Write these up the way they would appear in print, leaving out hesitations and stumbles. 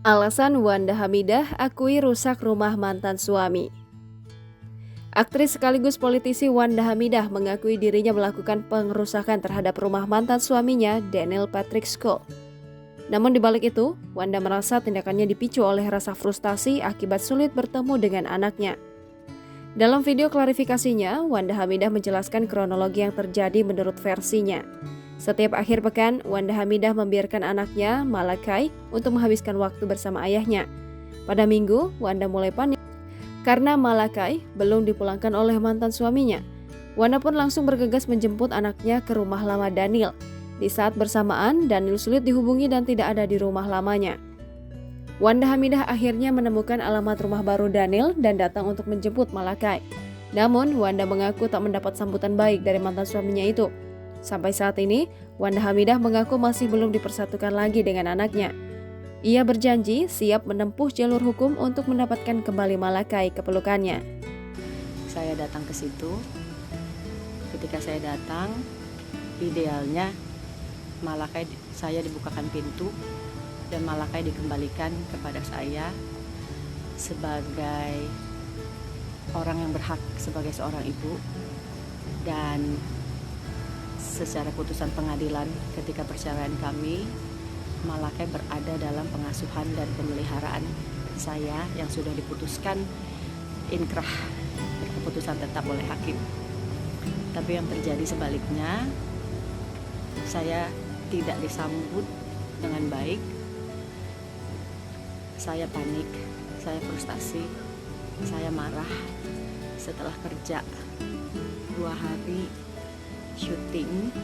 Alasan Wanda Hamidah akui rusak rumah mantan suami. Aktris sekaligus politisi Wanda Hamidah mengakui dirinya melakukan pengerusakan terhadap rumah mantan suaminya, Daniel Patrick Skule. Namun di balik itu, Wanda merasa tindakannya dipicu oleh rasa frustasi akibat sulit bertemu dengan anaknya. Dalam video klarifikasinya, Wanda Hamidah menjelaskan kronologi yang terjadi menurut versinya. Setiap akhir pekan, Wanda Hamidah membiarkan anaknya, Malakai, untuk menghabiskan waktu bersama ayahnya. Pada Minggu, Wanda mulai panik karena Malakai belum dipulangkan oleh mantan suaminya. Wanda pun langsung bergegas menjemput anaknya ke rumah lama Daniel. Di saat bersamaan, Daniel sulit dihubungi dan tidak ada di rumah lamanya. Wanda Hamidah akhirnya menemukan alamat rumah baru Daniel dan datang untuk menjemput Malakai. Namun, Wanda mengaku tak mendapat sambutan baik dari mantan suaminya itu. Sampai saat ini, Wanda Hamidah mengaku masih belum dipersatukan lagi dengan anaknya. Ia berjanji siap menempuh jalur hukum untuk mendapatkan kembali Malakai ke pelukannya. Saya datang ke situ. Ketika saya datang, idealnya Malakai saya dibukakan pintu dan Malakai dikembalikan kepada saya sebagai orang yang berhak sebagai seorang ibu. Dan secara putusan pengadilan ketika perceraian kami, Malakai berada dalam pengasuhan dan pemeliharaan saya yang sudah diputuskan inkrah, keputusan tetap oleh hakim. Tapi yang terjadi sebaliknya, saya tidak disambut dengan baik. Saya panik, saya frustasi, saya marah. Setelah kerja 2 hari syuting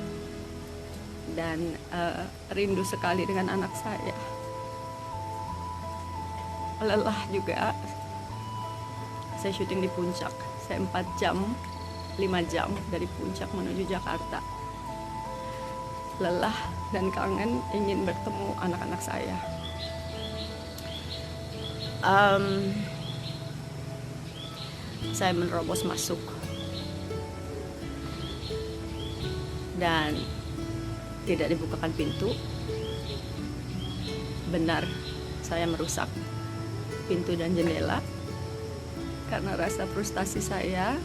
dan rindu sekali dengan anak saya. Lelah juga. Saya syuting di Puncak. Saya 4 jam, 5 jam dari Puncak menuju Jakarta. Lelah dan kangen ingin bertemu anak-anak saya. Saya menerobos masuk dan tidak dibukakan pintu. Benar, saya merusak pintu dan jendela karena rasa frustasi saya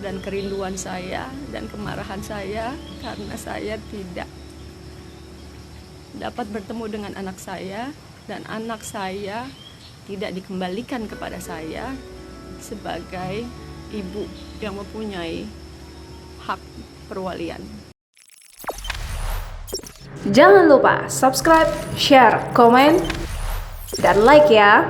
dan kerinduan saya dan kemarahan saya karena saya tidak dapat bertemu dengan anak saya dan anak saya tidak dikembalikan kepada saya sebagai ibu yang mempunyai hak perwalian. Jangan lupa subscribe, share, komen, dan like ya.